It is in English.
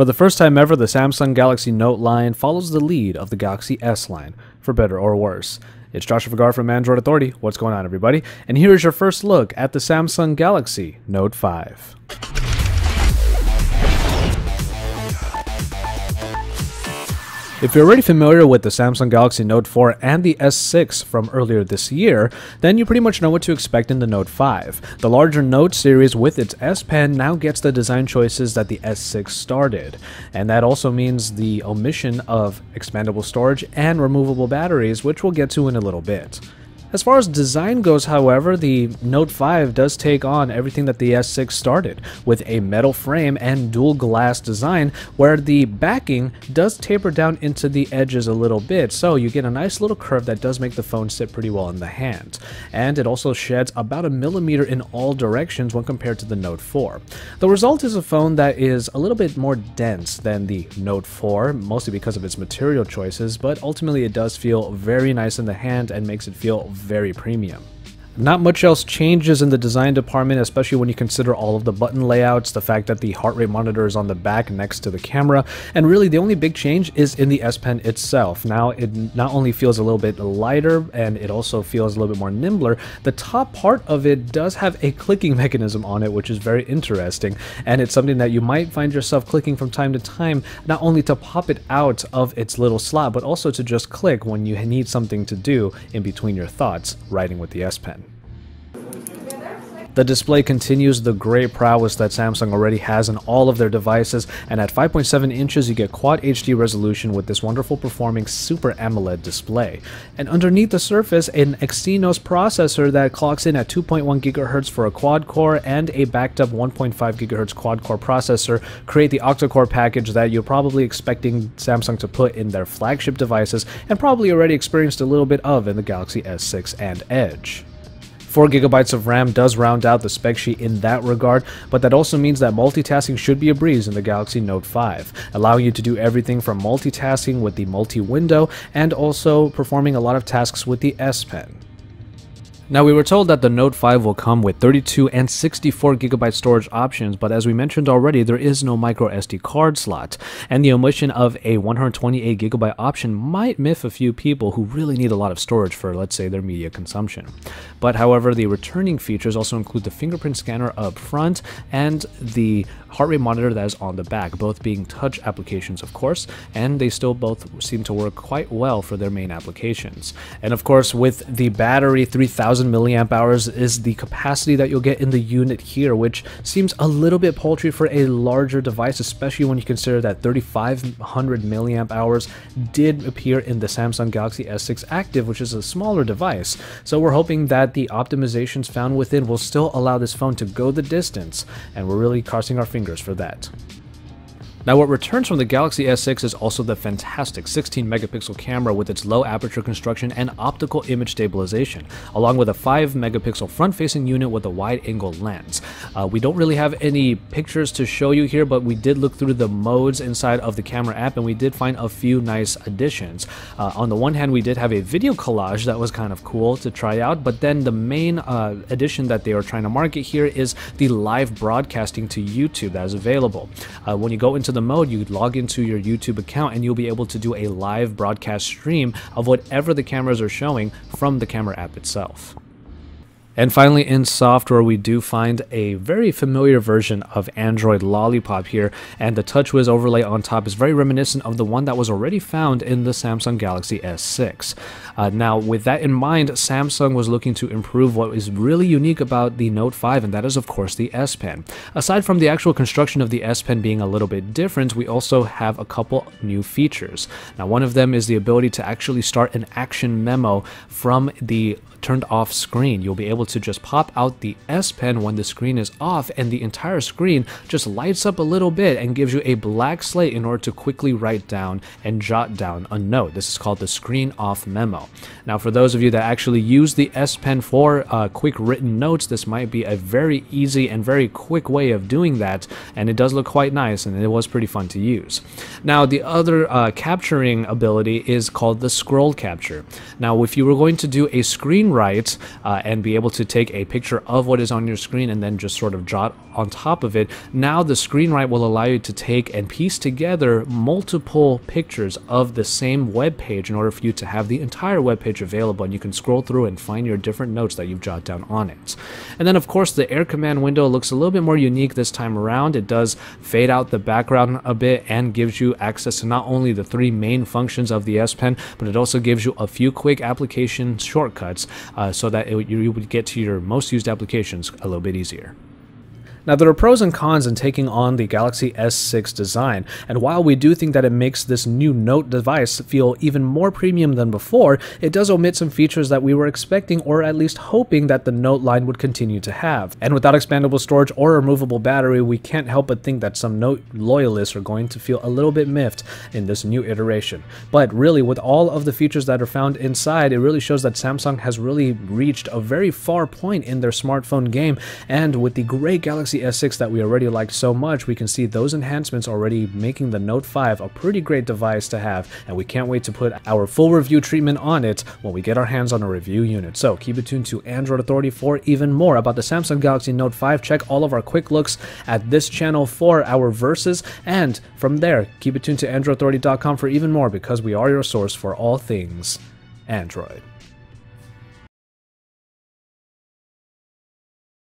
For the first time ever, the Samsung Galaxy Note line follows the lead of the Galaxy S line, for better or worse. It's Joshua Vergara from Android Authority. What's going on, everybody? And here is your first look at the Samsung Galaxy Note 5. If you're already familiar with the Samsung Galaxy Note 4 and the S6 from earlier this year, then you pretty much know what to expect in the Note 5. The larger Note series with its S Pen now gets the design choices that the S6 started, and that also means the omission of expandable storage and removable batteries, which we'll get to in a little bit. As far as design goes, however, the Note 5 does take on everything that the S6 started, with a metal frame and dual glass design, where the backing does taper down into the edges a little bit, so you get a nice little curve that does make the phone sit pretty well in the hand. And it also sheds about 1 millimeter in all directions when compared to the Note 4. The result is a phone that is a little bit more dense than the Note 4, mostly because of its material choices, but ultimately it does feel very nice in the hand and makes it feel very premium. Not much else changes in the design department, especially when you consider all of the button layouts, the fact that the heart rate monitor is on the back next to the camera, and really the only big change is in the S Pen itself. Now it not only feels a little bit lighter, and it also feels a little bit more nimbler. The top part of it does have a clicking mechanism on it, which is very interesting, and it's something that you might find yourself clicking from time to time, not only to pop it out of its little slot, but also to just click when you need something to do in between your thoughts, writing with the S Pen. The display continues the great prowess that Samsung already has in all of their devices, and at 5.7 inches you get Quad HD resolution with this wonderful performing Super AMOLED display. And underneath the surface, an Exynos processor that clocks in at 2.1 GHz for a quad-core and a backed-up 1.5 GHz quad-core processor create the octa-core package that you're probably expecting Samsung to put in their flagship devices, and probably already experienced a little bit of in the Galaxy S6 and Edge. 4 GB of RAM does round out the spec sheet in that regard, but that also means that multitasking should be a breeze in the Galaxy Note 5, allowing you to do everything from multitasking with the multi-window and also performing a lot of tasks with the S Pen. Now, we were told that the Note 5 will come with 32 and 64 GB storage options, but as we mentioned already, there is no micro SD card slot, and the omission of a 128 GB option might miff a few people who really need a lot of storage for, let's say, their media consumption. But however, the returning features also include the fingerprint scanner up front and the heart rate monitor that is on the back, both being touch applications, of course, and they still both seem to work quite well for their main applications. And of course, with the battery, 3000 milliamp hours is the capacity that you'll get in the unit here, which seems a little bit paltry for a larger device, especially when you consider that 3500 milliamp hours did appear in the Samsung Galaxy S6 Active, which is a smaller device. So we're hoping that the optimizations found within will still allow this phone to go the distance, and we're really crossing our fingers for that. Now, what returns from the Galaxy S6 is also the fantastic 16 megapixel camera with its low aperture construction and optical image stabilization, along with a 5 megapixel front-facing unit with a wide-angle lens. We don't really have any pictures to show you here, but we did look through the modes inside of the camera app, and we did find a few nice additions. On the one hand, we did have a video collage that was kind of cool to try out, but then the main addition that they are trying to market here is the live broadcasting to YouTube that is available. When you go into the mode, you log into your YouTube account and you'll be able to do a live broadcast stream of whatever the cameras are showing from the camera app itself. And finally, in software, we do find a very familiar version of Android Lollipop here, and the TouchWiz overlay on top is very reminiscent of the one that was already found in the Samsung Galaxy S6. Now, with that in mind, Samsung was looking to improve what is really unique about the Note 5, and that is, of course, the S Pen. Aside from the actual construction of the S Pen being a little bit different, we also have a couple new features. Now, one of them is the ability to actually start an action memo from the turned off screen. You'll be able to just pop out the S Pen when the screen is off, and the entire screen just lights up a little bit and gives you a blank slate in order to quickly write down and jot down a note. This is called the screen off memo. Now, for those of you that actually use the S Pen for quick written notes, this might be a very easy and very quick way of doing that, and it does look quite nice, and it was pretty fun to use. Now, the other capturing ability is called the scroll capture. Now, if you were going to do a screen write and be able to take a picture of what is on your screen and then just sort of jot on top of it. Now the screen write will allow you to take and piece together multiple pictures of the same web page in order for you to have the entire web page available, and you can scroll through and find your different notes that you've jotted down on it. And then of course the Air Command window looks a little bit more unique this time around. It does fade out the background a bit and gives you access to not only the 3 main functions of the S Pen, but it also gives you a few quick application shortcuts so that you would get to your most used applications a little bit easier. Now, there are pros and cons in taking on the Galaxy S6 design, and while we do think that it makes this new Note device feel even more premium than before, it does omit some features that we were expecting or at least hoping that the Note line would continue to have. And without expandable storage or removable battery, we can't help but think that some Note loyalists are going to feel a little bit miffed in this new iteration. But really, with all of the features that are found inside, it really shows that Samsung has really reached a very far point in their smartphone game, and with the great Galaxy S6 that we already liked so much, we can see those enhancements already making the Note 5 a pretty great device to have, and we can't wait to put our full review treatment on it when we get our hands on a review unit. So keep it tuned to Android Authority for even more about the Samsung Galaxy Note 5. Check all of our quick looks at this channel for our verses, and from there, keep it tuned to AndroidAuthority.com for even more, because we are your source for all things Android.